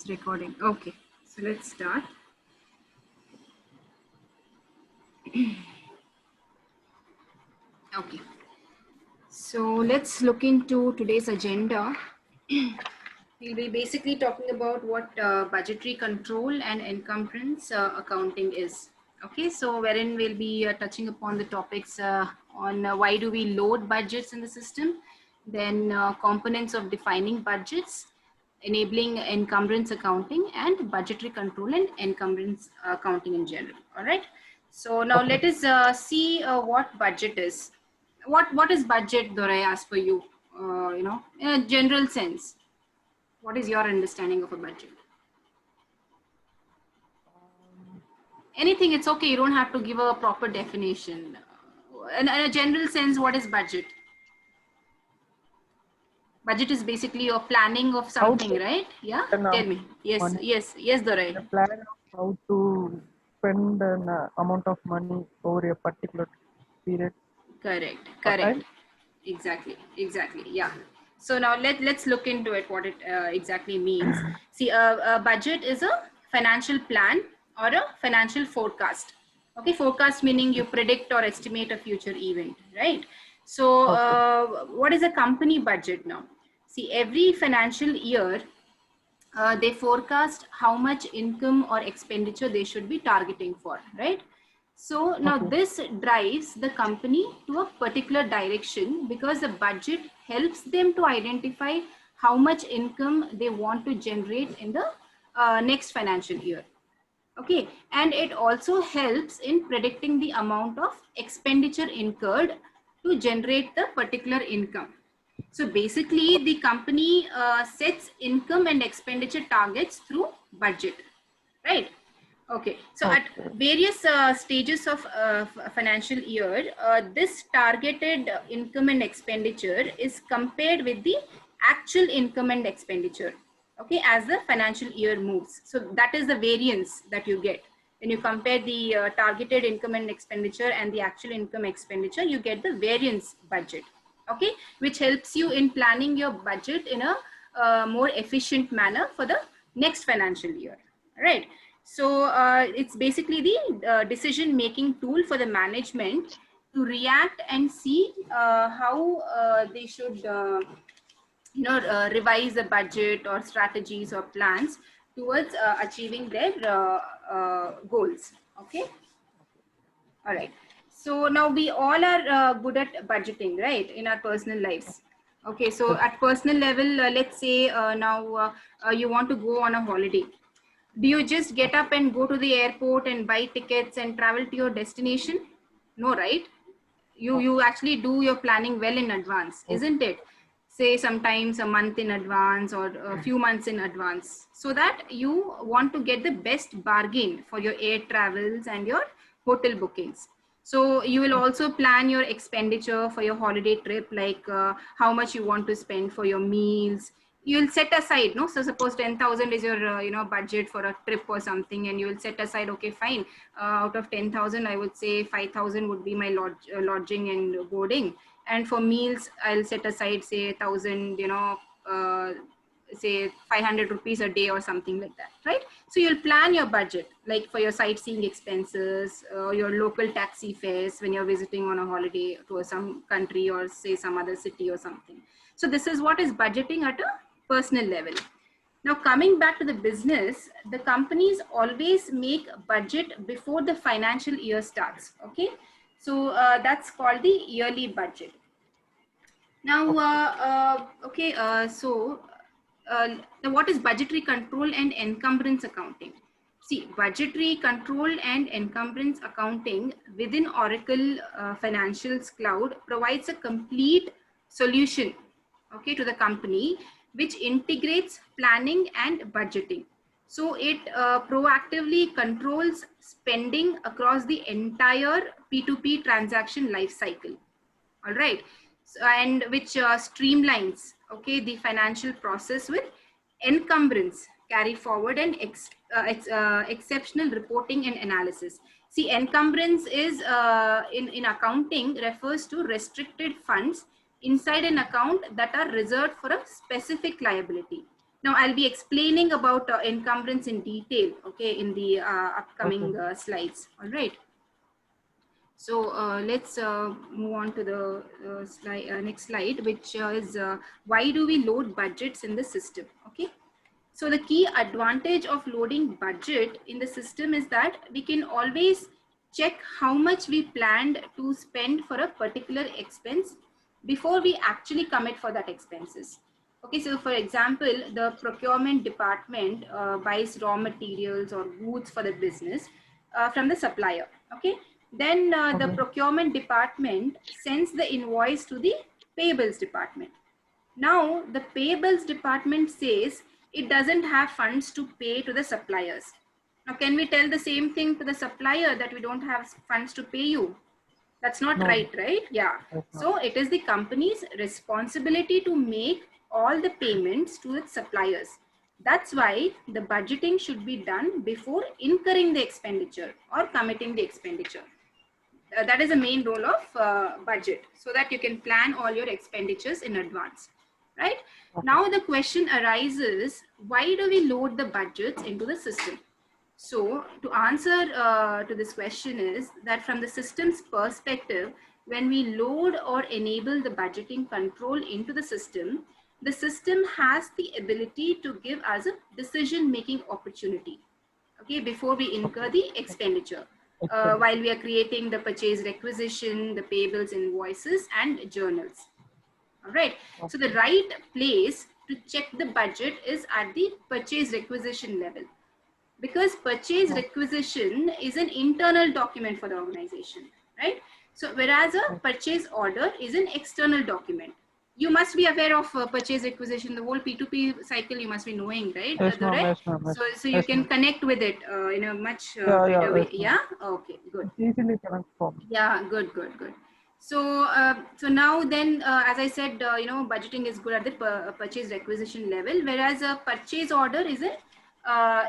recording. Okay, so let's start. Okay, so let's look into today's agenda. We'll be basically talking about what budgetary control and encumbrance accounting is. Okay, so wherein we'll be touching upon the topics on why do we load budgets in the system, then components of defining budgets, enabling encumbrance accounting, and budgetary control and encumbrance accounting in general. All right. So now let us see what budget is. What is budget, Dorai, as per you? In a general sense, what is your understanding of a budget? Anything, it's okay. You don't have to give a proper definition. In a general sense, what is budget? Budget is basically your planning of something, right? Yeah. Tell me. Yes. Money. Yes, Dorai. The plan of how to spend an amount of money over a particular period. Correct. Right? Exactly. Yeah. So now let's look into it, what it exactly means. See, a budget is a financial plan or a financial forecast. Okay, forecast meaning you predict or estimate a future event, right? So what is a company budget now? See, every financial year, they forecast how much income or expenditure they should be targeting for, right? So now this drives the company to a particular direction because the budget helps them to identify how much income they want to generate in the next financial year. Okay, and it also helps in predicting the amount of expenditure incurred to generate the particular income. So basically the company sets income and expenditure targets through budget, right? Okay, so at various stages of financial year, this targeted income and expenditure is compared with the actual income and expenditure, okay, as the financial year moves. So that is the variance that you get. When you compare the targeted income and expenditure and the actual income expenditure, you get the variance budget, okay, which helps you in planning your budget in a more efficient manner for the next financial year, right? So it's basically the decision-making tool for the management to react and see how they should, revise the budget or strategies or plans towards achieving their goals. Okay. All right. So now we all are good at budgeting, right, in our personal lives. Okay. So at personal level, let's say now you want to go on a holiday. Do you just get up and go to the airport and buy tickets and travel to your destination? No, right? You actually do your planning well in advance, isn't it? Say sometimes a month in advance or a few months in advance, so that you want to get the best bargain for your air travels and your hotel bookings. So you will also plan your expenditure for your holiday trip, like how much you want to spend for your meals. You'll set aside, no? So suppose 10,000 is your, budget for a trip or something, and you will set aside, okay, fine. Out of 10,000, I would say 5,000 would be my lodging and boarding. And for meals, I'll set aside, say 1,000, say 500 rupees a day or something like that, right? So you'll plan your budget, like for your sightseeing expenses, your local taxi fares when you're visiting on a holiday to some country or say some other city or something. So this is what is budgeting at a personal level. Now coming back to the business, the companies always make a budget before the financial year starts, okay? So that's called the yearly budget. Now, now what is budgetary control and encumbrance accounting? See, budgetary control and encumbrance accounting within Oracle Financials Cloud provides a complete solution, okay, to the company, which integrates planning and budgeting. So it proactively controls spending across the entire P2P transaction life cycle. All right. So, and which streamlines, okay, the financial process with encumbrance, carry forward and exceptional reporting and analysis. See, encumbrance is in accounting refers to restricted funds inside an account that are reserved for a specific liability. Now I'll be explaining about encumbrance in detail, okay, in the upcoming Okay. slides. All right. So let's move on to the next slide, which is why do we load budgets in the system? Okay. So the key advantage of loading budget in the system is that we can always check how much we planned to spend for a particular expense before we actually commit for that expenses. Okay, so for example, the procurement department buys raw materials or goods for the business from the supplier. Okay, then the Okay. procurement department sends the invoice to the payables department. Now the payables department says it doesn't have funds to pay to the suppliers. Now can we tell the same thing to the supplier that we don't have funds to pay you? That's not No. right, right? Yeah. Yes, ma'am. So it is the company's responsibility to make all the payments to its suppliers. That's why the budgeting should be done before incurring the expenditure or committing the expenditure. That is the main role of budget, so that you can plan all your expenditures in advance, right? Okay. Now the question arises, why do we load the budgets into the system? So to answer to this question is that from the system's perspective, when we load or enable the budgeting control into the system has the ability to give us a decision-making opportunity, okay, before we incur the expenditure. While we are creating the purchase requisition, the payables invoices and journals. All right. So the right place to check the budget is at the purchase requisition level, because purchase requisition is an internal document for the organization, right? So whereas a purchase order is an external document. You must be aware of purchase requisition, the whole P2P cycle you must be knowing, right? Yes, ma'am. Right? Yes, ma'am. Yes. So you Yes, can ma'am. connect with it in a much Yeah, better way. yes, ma'am. Yeah. Okay. Good. It's easily connect for me. Yeah. Good. Good. Good. So so now then, as I said, budgeting is good at the purchase requisition level, whereas a purchase order is an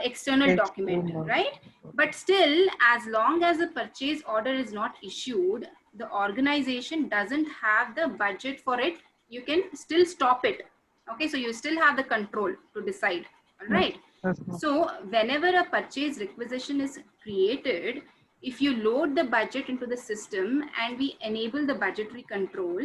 external document, right? But still, as long as the purchase order is not issued, the organization doesn't have the budget for it. You can still stop it. Okay, so you still have the control to decide. All right. Yes, ma'am. So whenever a purchase requisition is created, if you load the budget into the system and we enable the budgetary control,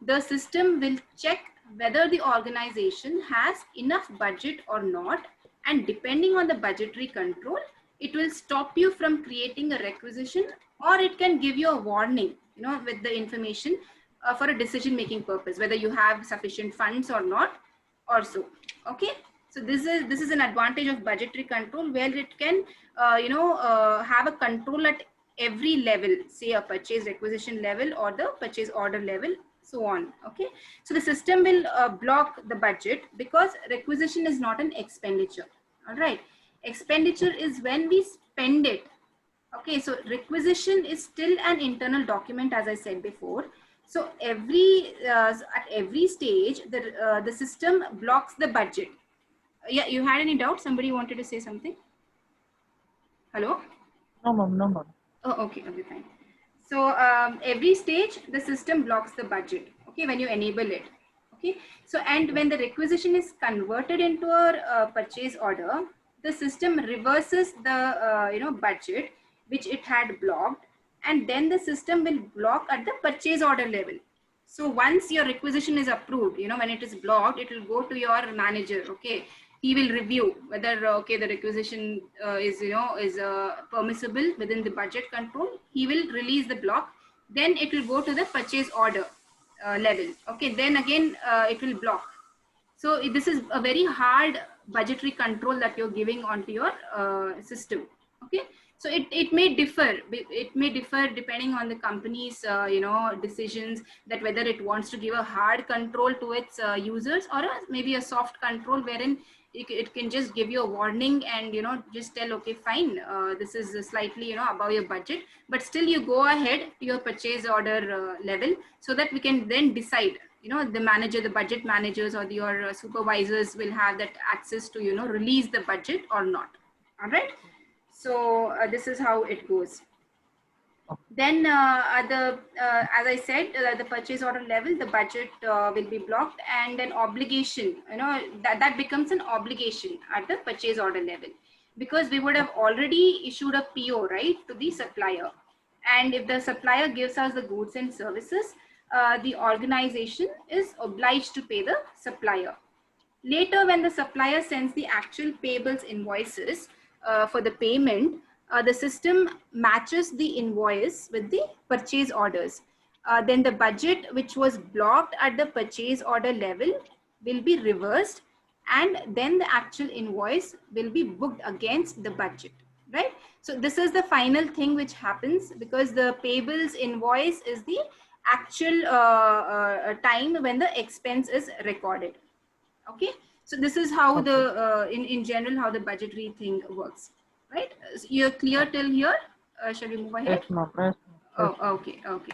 the system will check whether the organization has enough budget or not. And depending on the budgetary control, it will stop you from creating a requisition, or it can give you a warning, with the information for a decision-making purpose, whether you have sufficient funds or not, or so. Okay. So this is an advantage of budgetary control, where it can, have a control at every level, say a purchase requisition level or the purchase order level, so on. Okay. So the system will block the budget because requisition is not an expenditure. All right. Expenditure is when we spend it. Okay. So requisition is still an internal document, as I said before. So at every stage, the system blocks the budget. Yeah, you had any doubt? Somebody wanted to say something? Hello? No, ma'am. No, ma'am. Oh, okay, okay, fine. So every stage, the system blocks the budget, okay, when you enable it. Okay, so and when the requisition is converted into a purchase order, the system reverses the budget which it had blocked, and then the system will block at the purchase order level. So once your requisition is approved, when it is blocked, it will go to your manager. Okay, he will review whether okay, the requisition is permissible within the budget control. He will release the block. Then it will go to the purchase order level. Okay, then again it will block. So this is a very hard budgetary control that you're giving onto your system. Okay, so it may differ. It may differ depending on the company's decisions, that whether it wants to give a hard control to its users, or maybe a soft control wherein it can just give you a warning and just tell, okay, fine, this is slightly above your budget, but still you go ahead to your purchase order level, so that we can then decide. The manager, the budget managers, or your supervisors will have that access to release the budget or not. All right. So this is how it goes. Then as I said, the purchase order level, the budget will be blocked, and an obligation, that becomes an obligation at the purchase order level, because we would have already issued a PO, right, to the supplier. And if the supplier gives us the goods and services, the organization is obliged to pay the supplier. Later, when the supplier sends the actual payables invoices for the payment, the system matches the invoice with the purchase orders. Then the budget which was blocked at the purchase order level will be reversed, and then the actual invoice will be booked against the budget, right? So this is the final thing which happens, because the payables invoice is the actual time when the expense is recorded. Okay, so this is how the in general how the budgetary thing works, right? So you're clear till here? Shall we move ahead? Yes, ma'am. Yes, Oh, okay, okay.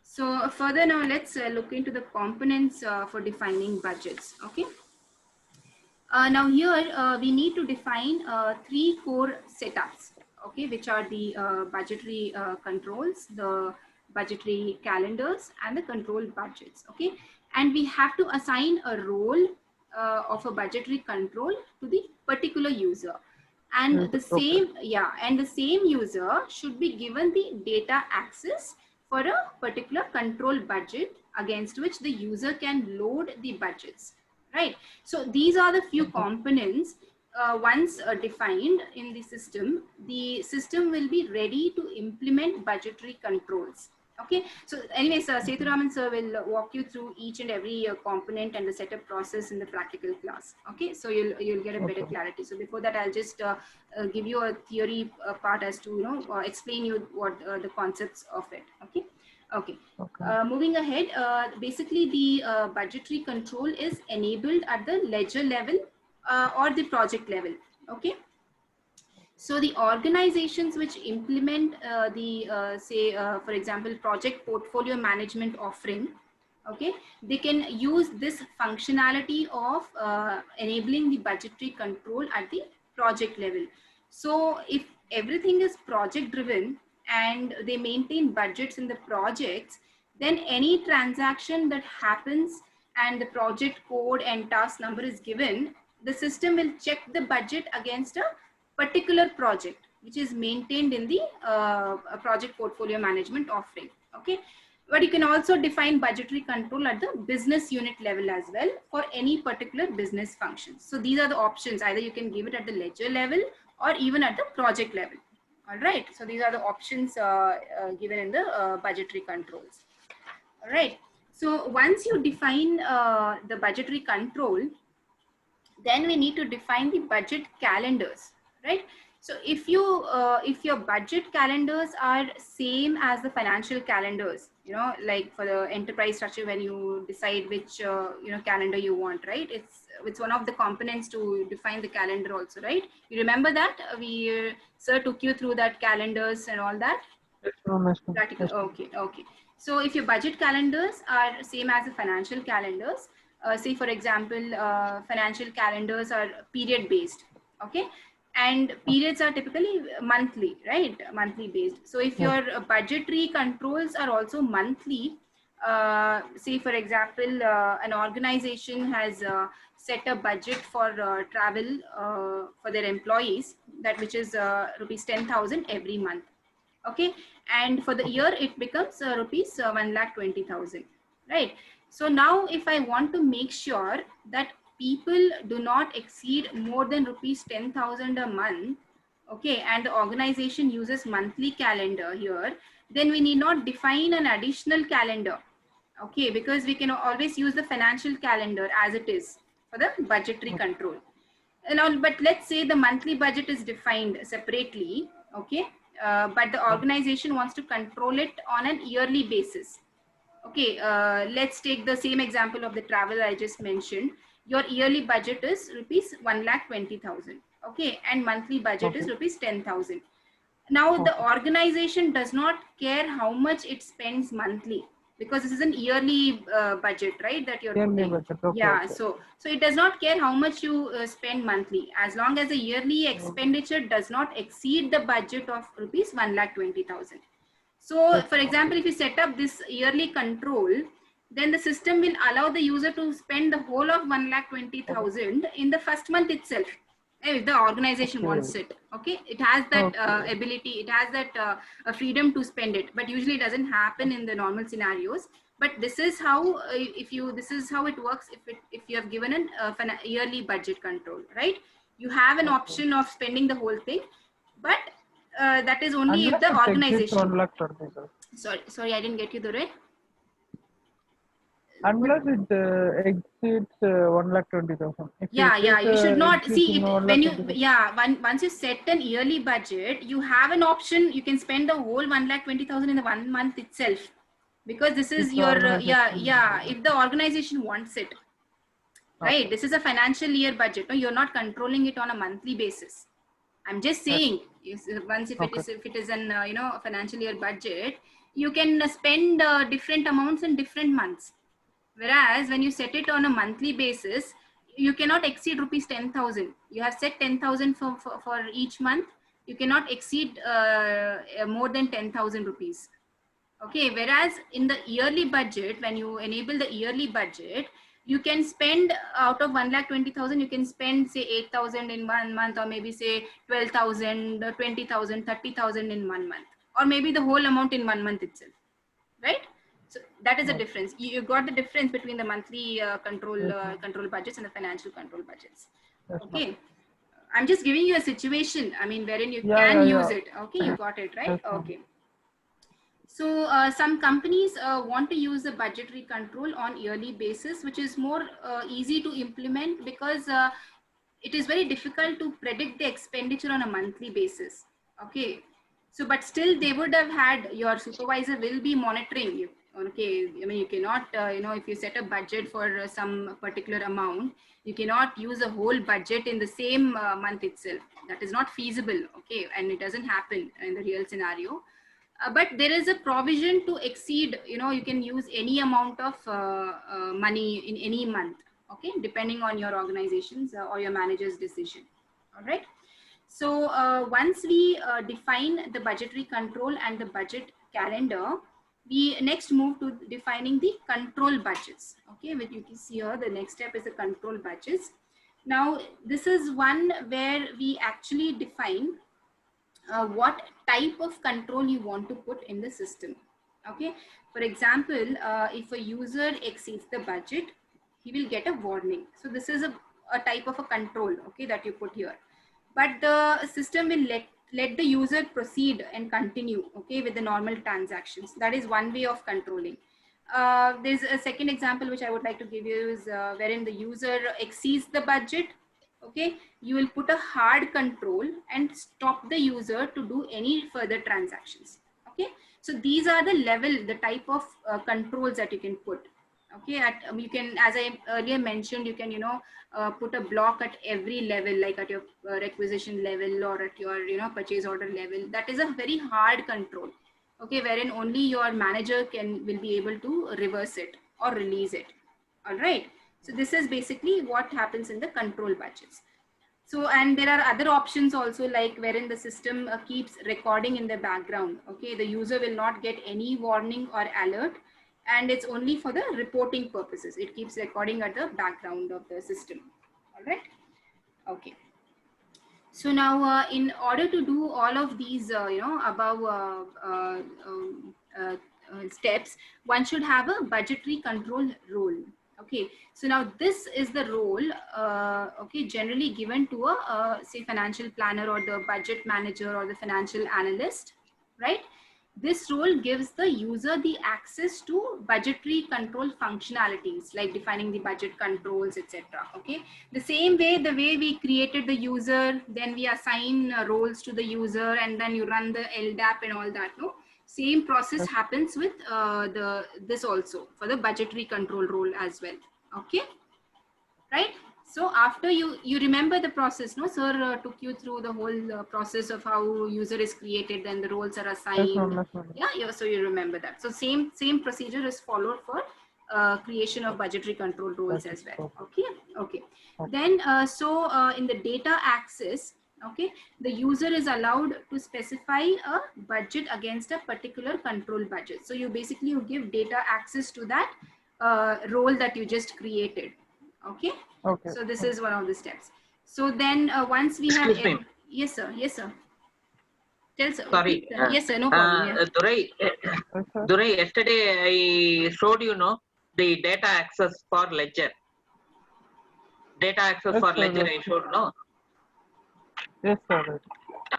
So further now, let's look into the components for defining budgets. Okay, now here we need to define three core setups, okay, which are the budgetary controls, the budgetary calendars, and the control budgets. Okay, and we have to assign a role of a budgetary control to the particular user, and the same, yeah, and the same user should be given the data access for a particular control budget against which the user can load the budgets, right? So these are the few components. Once defined in the system will be ready to implement budgetary controls. Okay, so anyways, Sethuraman sir will walk you through each and every component and the setup process in the practical class. Okay, so you'll get a better clarity. So before that, I'll just give you a theory part as to explain you what the concepts of it. Okay. Okay. Moving ahead, basically the budgetary control is enabled at the ledger level or the project level. Okay. So the organizations which implement for example, project portfolio management offering, okay, they can use this functionality of enabling the budgetary control at the project level. So if everything is project driven and they maintain budgets in the projects, then any transaction that happens and the project code and task number is given, the system will check the budget against a particular project which is maintained in the project portfolio management offering. Okay, but you can also define budgetary control at the business unit level as well for any particular business functions. So these are the options. Either you can give it at the ledger level or even at the project level. All right, so these are the options given in the budgetary controls. All right, so once you define the budgetary control, then we need to define the budget calendars, right? So if your budget calendars are same as the financial calendars, like for the enterprise structure, when you decide which calendar you want, right? It's one of the components to define the calendar also, right? You remember that sir took you through that calendars and all that. Practical. Okay. So if your budget calendars are same as the financial calendars, say for example, financial calendars are period based, okay, and periods are typically monthly, right? Monthly based. So if your budgetary controls are also monthly, say for example, an organization has set a budget for travel for their employees, that which is rupees 10,000 every month. Okay, and for the year it becomes rupees 1,20,000, right? So now if I want to make sure that people do not exceed more than rupees 10,000 a month, okay, and the organization uses monthly calendar here, then we need not define an additional calendar, okay, because we can always use the financial calendar as it is for the budgetary control. And but let's say the monthly budget is defined separately, okay, but the organization wants to control it on an yearly basis. Okay, let's take the same example of the travel I just mentioned. Your yearly budget is rupees 1,20,000, okay, and monthly budget is rupees 10,000. Now the organization does not care how much it spends monthly, because this is an yearly budget, right, that you're putting. Yeah, so it does not care how much you spend monthly, as long as the yearly expenditure does not exceed the budget of rupees 1,20,000. So for example, if you set up this yearly control, then the system will allow the user to spend the whole of 1,20,000 in the first month itself, if the organization wants it. Okay, it has that ability, it has that freedom to spend it, but usually it doesn't happen in the normal scenarios. But this is how this is how it works if you have given a yearly budget control, right? You have an option of spending the whole thing, but that is only if the organization. Sorry, I didn't get you, Duray. Unless it exceeds 1,20,000. Yeah, you should not see it when you, once you set an yearly budget, you have an option, you can spend the whole 1,20,000 in the 1 month itself, because this is your, if the organization wants it, right? This is a financial year budget. No, you're not controlling it on a monthly basis. I'm just saying, once if it is an, a financial year budget, you can spend different amounts in different months. Whereas when you set it on a monthly basis, you cannot exceed rupees 10,000. You have set 10,000 for each month. You cannot exceed more than 10,000 rupees. Okay. Whereas in the yearly budget, when you enable the yearly budget, you can spend out of 1,20,000, you can spend say 8,000 in 1 month, or maybe say 12,000, 20,000, 30,000 in 1 month, or maybe the whole amount in 1 month itself, right? So that is the difference. You got the difference between the monthly control budgets and the financial control budgets. Okay. I'm just giving you a situation, I mean, wherein you can use it. Okay, you got it, right? Okay. So some companies want to use the budgetary control on yearly basis, which is more easy to implement, because it is very difficult to predict the expenditure on a monthly basis. Okay. So, but still they would have had, your supervisor will be monitoring you. Okay. I mean, you cannot, if you set a budget for some particular amount, you cannot use a whole budget in the same month itself. That is not feasible. Okay. And it doesn't happen in the real scenario. But there is a provision to exceed, you can use any amount of money in any month. Okay. Depending on your organization's or your manager's decision. All right. So once we define the budgetary control and the budget calendar, we next move to defining the control budgets. Okay, which you can see here, the next step is the control budgets. Now, this is one where we actually define what type of control you want to put in the system. Okay, for example, if a user exceeds the budget, he will get a warning. So this is a type of a control, okay, that you put here. But the system will let the user proceed and continue, okay, with the normal transactions. That is one way of controlling. There's a second example which I would like to give you is wherein the user exceeds the budget. Okay, you will put a hard control and stop the user to do any further transactions. Okay, so these are the type of controls that you can put. Okay, you can, as I earlier mentioned, you can, put a block at every level, like at your requisition level or at your, purchase order level. That is a very hard control. Okay, wherein only your manager will be able to reverse it or release it. All right. So this is basically what happens in the control budgets. So, and there are other options also, like wherein the system keeps recording in the background. Okay, the user will not get any warning or alert, and it's only for the reporting purposes. It keeps recording at the background of the system. All right. Okay. So now, in order to do all of these, above steps, one should have a budgetary control role. Okay, so now this is the role, okay, generally given to a say financial planner or the budget manager or the financial analyst, right? This role gives the user the access to budgetary control functionalities, like defining the budget controls, etc. Okay, the same way, the way we created the user, then we assign roles to the user, and then you run the LDAP and all that. No, same process happens with this also for the budgetary control role as well. Okay, right? So after you remember the process, no? Sir took you through the whole process of how user is created, then the roles are assigned. Yeah, so you remember that. So same procedure is followed for creation of budgetary control roles as well. Okay. Then in the data access, Okay, the user is allowed to specify a budget against a particular control budget. So you basically you give data access to that role that you just created. Okay, Okay. so this is one of the steps. So then once we have Excuse me. yes sir, yes sir, tell sir. Sorry. Yes sir, no problem. Yeah. Durai, Yes, sir. Durai, yesterday I showed you know the data access for ledger. Data access Yes, for sir, ledger yes. I showed no. Yes, sir.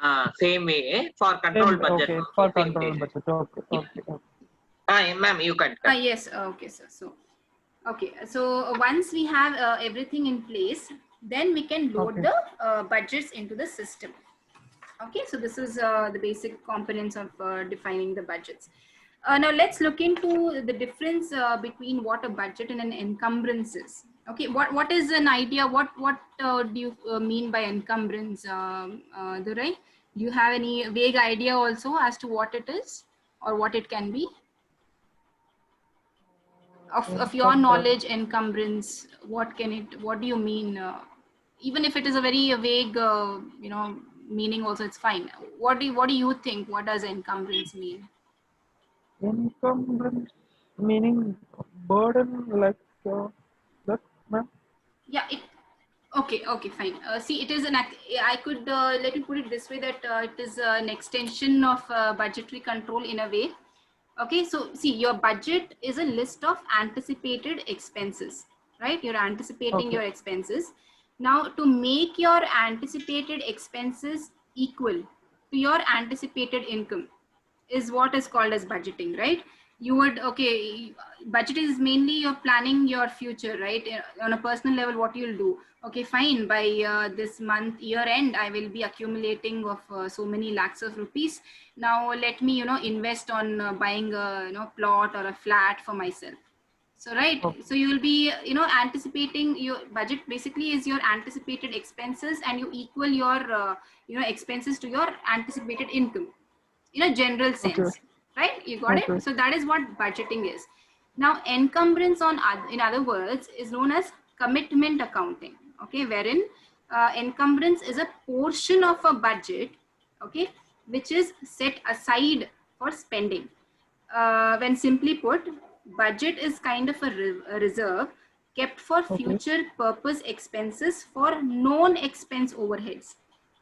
Right. Same way for control Same, budget. okay, for Same control way. budget. Okay, okay, okay. Ma'am, you can. Yes, okay sir. So okay, so once we have everything in place, then we can load Okay. the budgets into the system. Okay, so this is the basic components of defining the budgets. Now let's look into the difference between what a budget and an encumbrance is. Okay, what is an idea? What do you mean by encumbrance, Durai? Do you have any vague idea also as to what it is or what it can be? Of your knowledge, encumbrance, what do you mean? Even if it is a very vague, you know, meaning also, it's fine. What do you think? What does encumbrance mean? Encumbrance meaning burden, like that, ma'am? Yeah, okay, fine. See, it is I could let me put it this way, that it is an extension of budgetary control in a way. Okay, so see, your budget is a list of anticipated expenses, right? You're anticipating Okay. your expenses. Now, to make your anticipated expenses equal to your anticipated income is what is called as budgeting, right? You would, okay, budget is mainly you're planning your future, right? On a personal level, what you'll do, okay, fine, by this month year end I will be accumulating of so many lakhs of rupees. Now let me, you know, invest on buying a, you know, plot or a flat for myself. So right, Okay. so you will be, you know, anticipating. Your budget basically is your anticipated expenses, and you equal your you know, expenses to your anticipated income in a general sense. Right, you got Okay. it? So that is what budgeting is. Now encumbrance, in other words, is known as commitment accounting. Okay, wherein encumbrance is a portion of a budget, okay, which is set aside for spending. When simply put, budget is kind of a reserve kept for Okay. future purpose expenses for known expense overheads.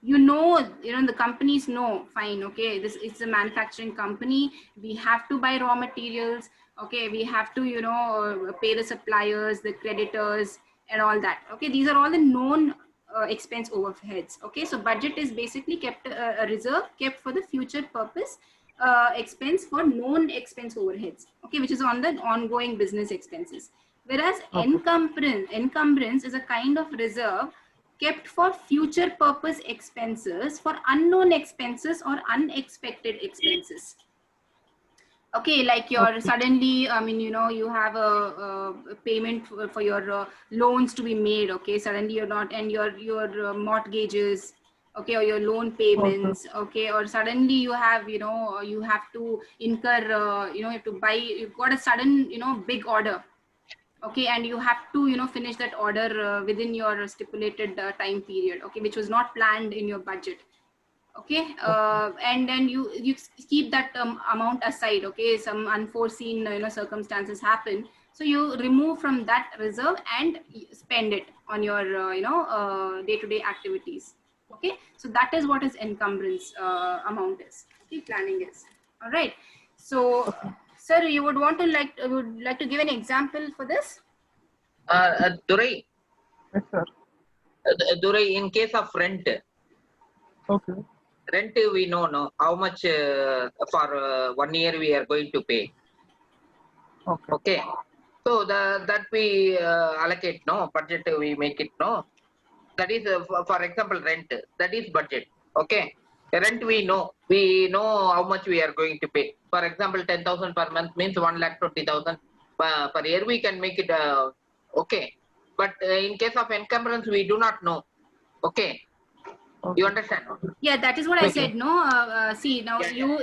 You know, the companies know, fine, okay, this is a manufacturing company, we have to buy raw materials, okay, we have to, you know, pay the suppliers, the creditors, and all that. Okay, these are all the known expense overheads. Okay, so budget is basically kept a reserve kept for the future purpose expense for known expense overheads, okay, which is on the ongoing business expenses. Whereas Okay. encumbrance is a kind of reserve kept for future purpose expenses for unknown expenses or unexpected expenses. Okay, like your Okay. suddenly, I mean, you know, you have a payment for your loans to be made. Okay, suddenly you're not, and your mortgages, okay, or your loan payments, okay, or suddenly you have, you know, you have to incur, you know, you have to buy, you've got a sudden, you know, big order, okay, and you have to, you know, finish that order within your stipulated time period, okay, which was not planned in your budget. Okay, and then you keep that amount aside. Okay, some unforeseen, you know, circumstances happen, so you remove from that reserve and spend it on your you know, day-to-day activities. Okay, so that is what is encumbrance amount is. Okay, planning is. All right, so sir, you would like to give an example for this? Durai, Yes, sir. Durai, in case of rent, Okay. rent we know no how much for 1 year we are going to pay. Okay. Okay, so that we allocate no budget, we make it no. That is for example rent, that is budget. Okay, rent we know how much we are going to pay. For example, 10,000 per month means 1,20,000 per year. We can make it okay, but in case of encumbrance we do not know. Okay, you understand? Yeah, that is what I Okay. said. No, see, now Yeah, you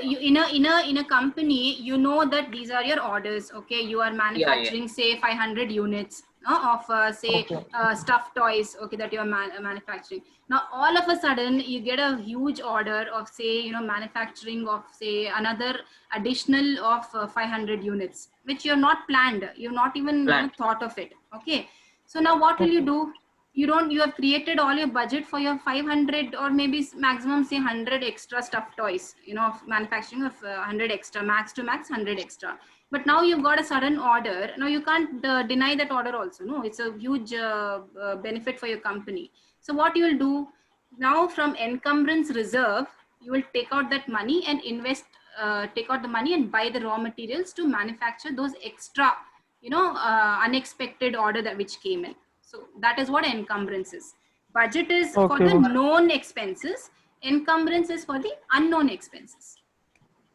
in a company, you know that these are your orders. Okay, you are manufacturing say 500 units. of say stuffed toys, okay, that you're manufacturing. Now all of a sudden you get a huge order of, say, manufacturing of, say, another additional of 500 units, which you're not planned, you've not even thought of it. Okay, so now what will you do? You have created all your budget for your 500 or maybe maximum, say, 100 extra stuffed toys, of manufacturing of 100 extra, max to max 100 extra. But now you've got a sudden order. Now you can't deny that order also. No, it's a huge benefit for your company. So what you will do now, from encumbrance reserve, you will take out that money and invest, take out the money and buy the raw materials to manufacture those extra, unexpected order that which came in. So that is what encumbrance is. Budget is for the known expenses. Encumbrance is for the unknown expenses.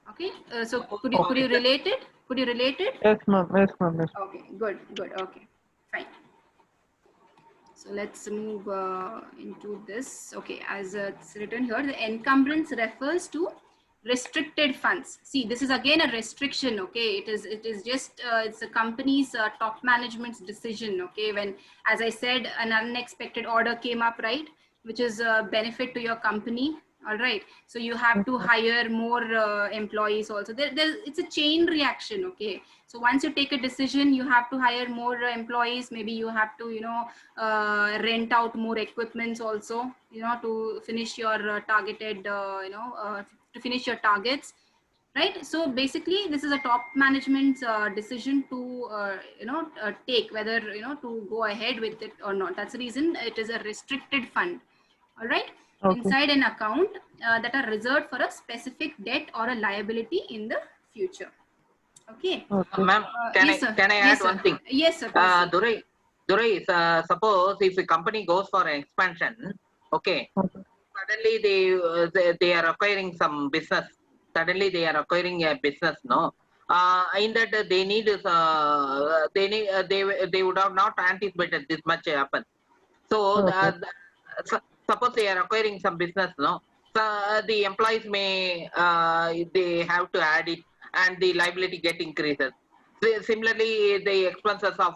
Okay. So could you relate it? Could you relate it? Yes, ma'am. Yes, ma'am. Yes. Okay, good. Okay, fine. So let's move into this. Okay, as it's written here, the encumbrance refers to restricted funds. See, this is again a restriction. Okay, it is just it's the company's top management's decision. Okay, when, as I said, an unexpected order came up, right, which is a benefit to your company. All right, so you have to hire more employees also. It's a chain reaction. Okay, so once you take a decision, you have to hire more employees. Maybe you have to, rent out more equipments also, to finish your targeted, to finish your targets, right? So basically, this is a top management's decision to, take whether, to go ahead with it or not. That's the reason it is a restricted fund. All right. Okay. Inside an account that are reserved for a specific debt or a liability in the future. Okay. Ma'am, can I add one thing? Yes, sir. Durai, suppose if a company goes for an expansion, okay, suddenly they are acquiring some business. Suddenly they are acquiring a business, no? In that they would have not anticipated this much happen. So suppose they are acquiring some business, no? So the employees may they have to add it, and the liability get increases. Similarly, the expenses of,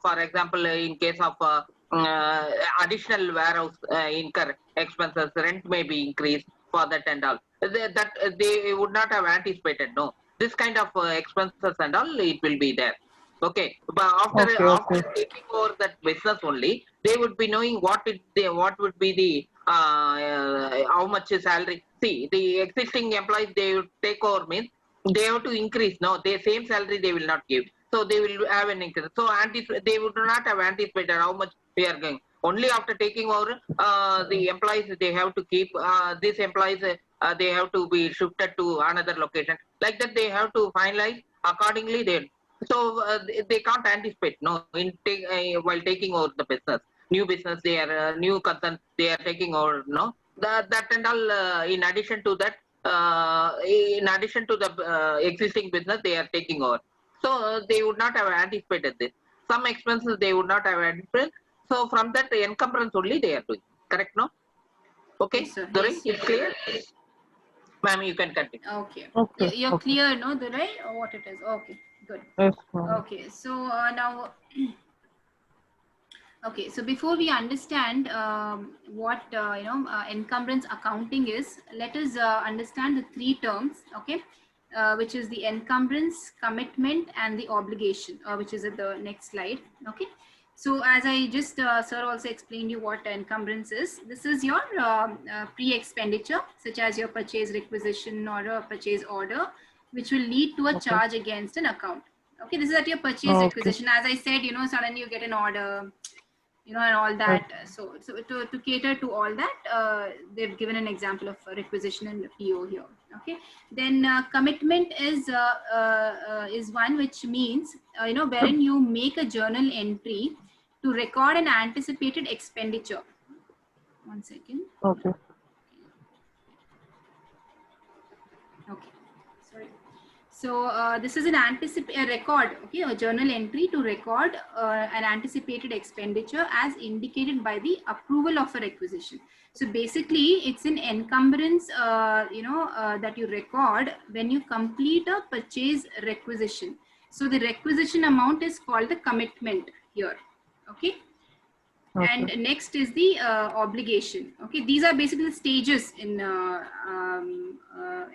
for example, in case of additional warehouse incur expenses, rent may be increased for that and all. That they would not have anticipated. No, this kind of expenses and all, it will be there. Okay, but after taking over that business only, they would be knowing what would be the how much is salary. See, the existing employees they would take over means they have to increase. No, the same salary they will not give. So they will have an increase. So they would not have anticipated how much we are going. Only after taking over, the employees they have to keep. These employees they have to be shifted to another location. Like that, they have to finalize accordingly. So they can't anticipate. No, while taking over the business, new business, they are new concern. They are taking over. No, that and all. In addition to that. In addition to the existing business, they are taking over. So they would not have anticipated this. Some expenses they would not have anticipated. So from that encumbrance only they are doing. Correct, no? Okay, yes, sir. Durai, Yes, it's clear? Ma'am, you can continue. Okay. Okay. You're clear, no, Durai, or what it is? Okay, good. Yes, okay, so now... Okay, so before we understand what encumbrance accounting is, let us understand the three terms, okay, which is the encumbrance, commitment, and the obligation, which is at the next slide. Okay, so as I just sir also explained you what encumbrance is. This is your pre-expenditure, such as your purchase requisition or a purchase order, which will lead to a charge against an account. Okay, this is at your purchase requisition. As I said, suddenly you get an order, and all that. So to cater to all that, they've given an example of requisition and PO here. Okay. Then commitment is one which means, wherein you make a journal entry to record an anticipated expenditure. One second. Okay. Okay. Sorry. So this is a record, okay, a journal entry to record an anticipated expenditure as indicated by the approval of a requisition. So basically, it's an encumbrance, that you record when you complete a purchase requisition. So the requisition amount is called the commitment. here. Okay. Okay. And next is the obligation. Okay, these are basically the stages in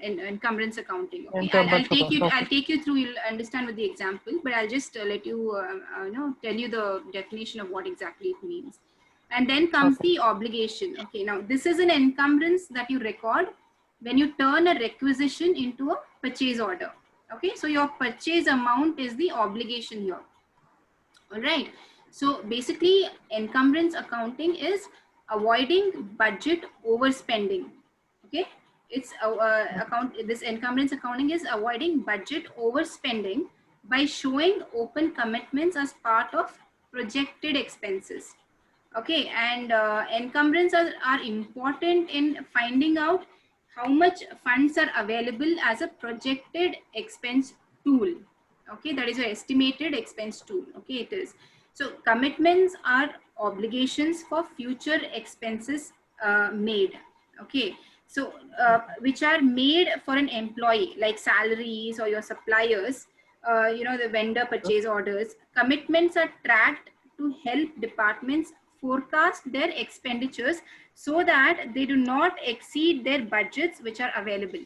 encumbrance accounting. Okay, I'll take you. I'll take you through. You'll understand with the example, but I'll just let you tell you the definition of what exactly it means. And then comes the obligation. Okay, now this is an encumbrance that you record when you turn a requisition into a purchase order. Okay, so your purchase amount is the obligation here. All right. So basically, encumbrance accounting is avoiding budget overspending. Okay, it's this encumbrance accounting is avoiding budget overspending by showing open commitments as part of projected expenses. Okay, and encumbrance are important in finding out how much funds are available as a projected expense tool. Okay, that is your estimated expense tool. Okay, it is. So commitments are obligations for future expenses made. Okay, so which are made for an employee, like salaries or your suppliers, the vendor purchase orders. Commitments are tracked to help departments forecast their expenditures so that they do not exceed their budgets which are available.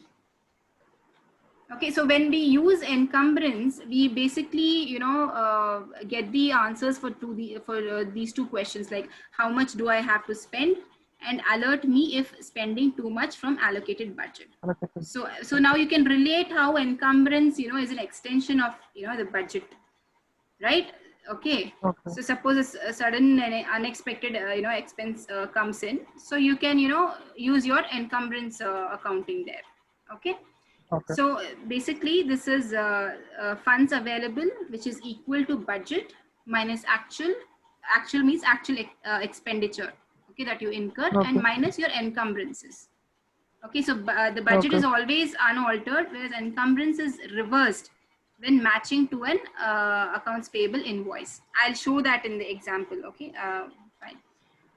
Okay, so when we use encumbrance, we basically, get the answers for these two questions, like how much do I have to spend, and alert me if spending too much from allocated budget. So now you can relate how encumbrance, is an extension of, the budget, right? Okay. So suppose a sudden and unexpected, expense comes in, so you can, use your encumbrance accounting there. Okay. So basically, this is funds available, which is equal to budget minus actual. Actual means actual expenditure, okay, that you incur, and minus your encumbrances. Okay, so the budget is always unaltered, whereas encumbrance is reversed when matching to an accounts payable invoice. I'll show that in the example. Okay, fine.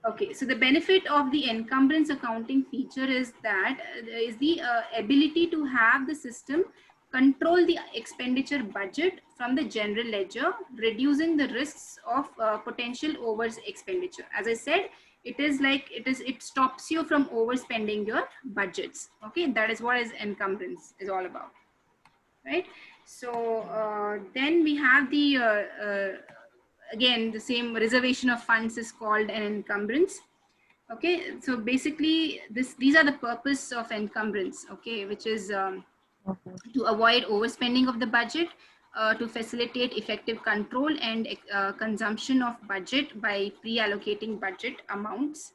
Okay, so the benefit of the encumbrance accounting feature is that is the ability to have the system control the expenditure budget from the general ledger, reducing the risks of potential over expenditure. As I said, it stops you from overspending your budgets. Okay, that is what is encumbrance is all about, right? So then we have the again, the same reservation of funds is called an encumbrance. Okay, so basically these are the purpose of encumbrance, okay, which is to avoid overspending of the budget, to facilitate effective control and consumption of budget by pre-allocating budget amounts,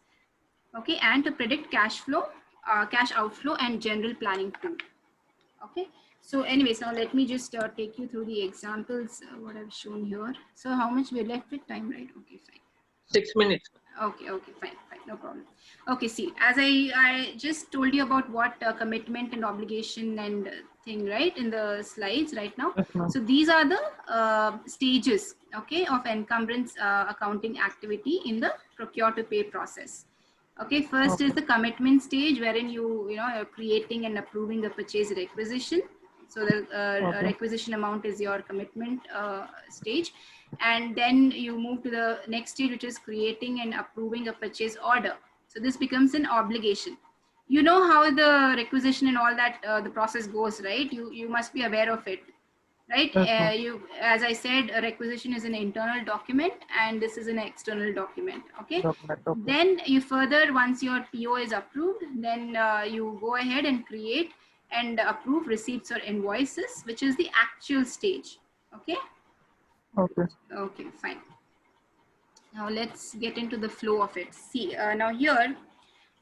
okay, and to predict cash flow, cash outflow and general planning too. Okay. So anyways, now let me just take you through the examples, what I've shown here. So how much we're left with time, right? Okay, fine. 6 minutes. Okay, fine, no problem. Okay, see, as I just told you about what commitment and obligation and thing, right, in the slides right now. So these are the stages, okay, of encumbrance accounting activity in the procure to pay process. Okay, first is the commitment stage, wherein you're creating and approving a purchase requisition. So the requisition amount is your commitment stage. And then you move to the next stage, which is creating and approving a purchase order. So this becomes an obligation. You know how the requisition and all that, the process goes, right? You must be aware of it, right? As I said, a requisition is an internal document and this is an external document. Okay. Then you further, once your PO is approved, then you go ahead and create and approve receipts or invoices, which is the actual stage. Okay. Okay, fine. Now let's get into the flow of it. See, now here,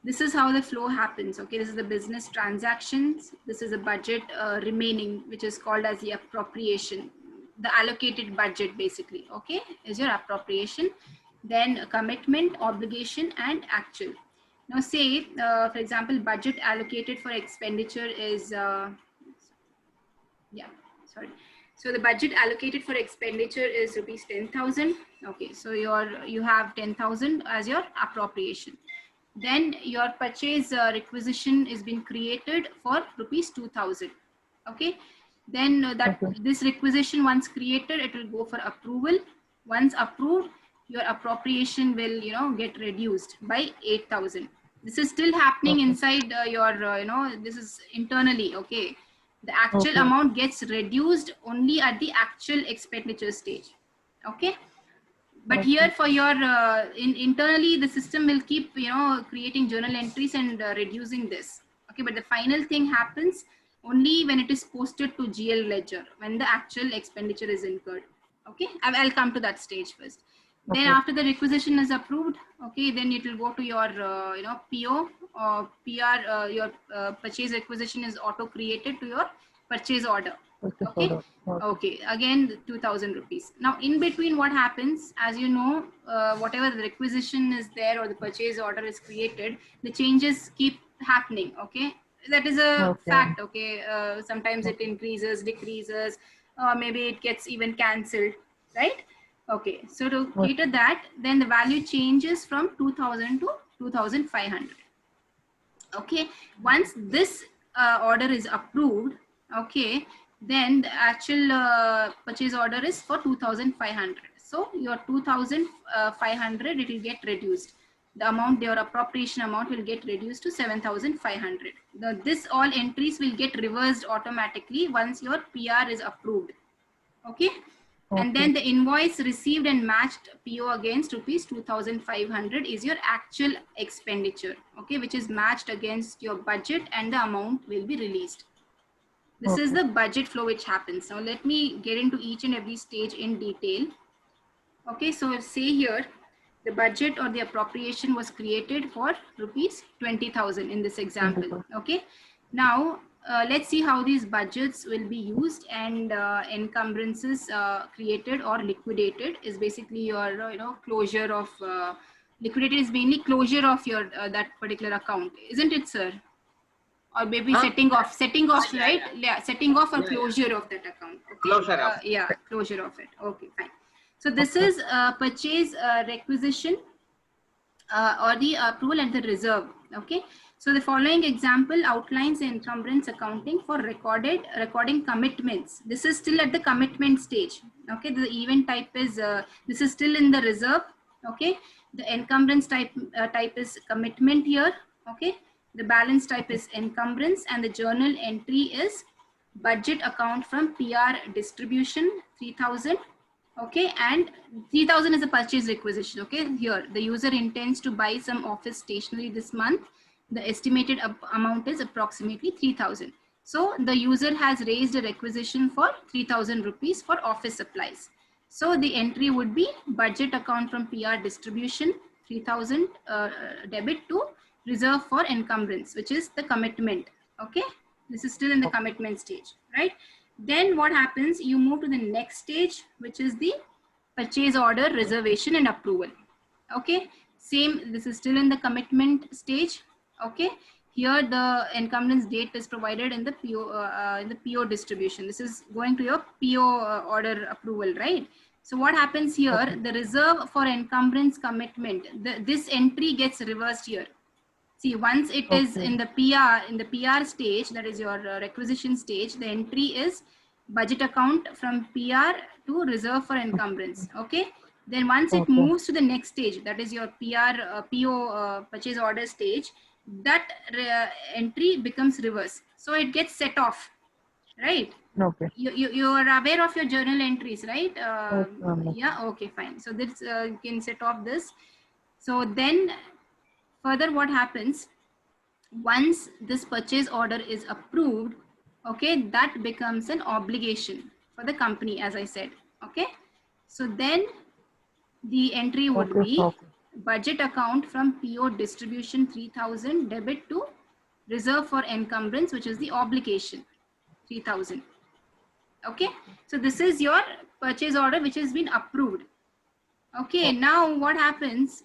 this is how the flow happens. Okay, this is the business transactions. This is a budget remaining, which is called as the appropriation. The allocated budget basically, okay, is your appropriation. Then commitment, obligation, and actual. Now say, for example, budget allocated for expenditure is, So the budget allocated for expenditure is rupees 10,000. Okay, so you have 10,000 as your appropriation. Then your purchase requisition is being created for rupees 2,000. Okay, then this requisition once created, it will go for approval. Once approved, your appropriation will, get reduced by 8,000. This is still happening Okay. inside your, this is internally, okay? The actual Okay. amount gets reduced only at the actual expenditure stage, okay? But Okay. here for your, internally, the system will keep, creating journal entries and reducing this, okay? But the final thing happens only when it is posted to GL ledger, when the actual expenditure is incurred, okay? I'll come to that stage first. Then Okay. after the requisition is approved, okay, then it will go to your, PO or PR, your purchase requisition is auto created to your purchase order, Purchase okay? order. Okay. Okay, again 2,000 rupees. Now in between what happens, as you know, whatever the requisition is there or the purchase order is created, the changes keep happening, okay? That is a Okay. fact, okay? Sometimes it increases, decreases, maybe it gets even cancelled, right? Okay, so to cater that, then the value changes from 2,000 to 2,500. Okay, once this order is approved, okay, then the actual purchase order is for 2,500. So your 2,500, it will get reduced. The amount, your appropriation amount will get reduced to 7,500. This all entries will get reversed automatically once your PR is approved, okay? And Okay. then the invoice received and matched PO against rupees 2,500 is your actual expenditure, okay, which is matched against your budget, and the amount will be released. This is Okay. the budget flow which happens. Now let me get into each and every stage in detail. Okay, so say here the budget or the appropriation was created for rupees 20,000 in this example. 20,000. Okay, now let's see how these budgets will be used, and encumbrances created or liquidated is basically your closure of liquidated is mainly closure of your that particular account, isn't it, sir? Or maybe Huh? setting off, Yeah, right? yeah. Yeah, setting off or Yeah, yeah. closure of that account. Okay. Closure of. Yeah, closure of it. Okay, fine. So this Okay. is purchase requisition or the approval and the reserve. Okay. So the following example outlines the encumbrance accounting for recording commitments. This is still at the commitment stage. Okay. The event type is this is still in the reserve. Okay. The encumbrance type is commitment here. Okay. The balance type is encumbrance, and the journal entry is budget account from PR distribution 3,000. Okay, and 3,000 is a purchase requisition. Okay, here the user intends to buy some office stationery this month. The estimated amount is approximately 3,000. So the user has raised a requisition for 3,000 rupees for office supplies. So the entry would be budget account from PR distribution 3,000 debit to reserve for encumbrance, which is the commitment. Okay, this is still in the commitment stage, right? Then what happens, you move to the next stage, which is the purchase order reservation and approval. Okay, same, this is still in the commitment stage. Okay, here the encumbrance date is provided in the PO distribution. This is going to your PO order approval, right? So what happens here, Okay. the reserve for encumbrance commitment, this entry gets reversed here. See, once it is Okay. in the PR stage, that is your requisition stage, the entry is budget account from PR to reserve for encumbrance. Okay. Then once it Okay. moves to the next stage, that is your PO purchase order stage, that entry becomes reverse. So it gets set off, right? Okay. You are aware of your journal entries, right? Yes, ma'am. Yeah. Okay, fine. So this you can set off this. So then further what happens, once this purchase order is approved, okay, that becomes an obligation for the company, as I said. Okay, so then the entry would Okay. be Okay. budget account from PO distribution 3,000 debit to reserve for encumbrance, which is the obligation 3,000. Okay, so this is your purchase order which has been approved. Okay, now what happens,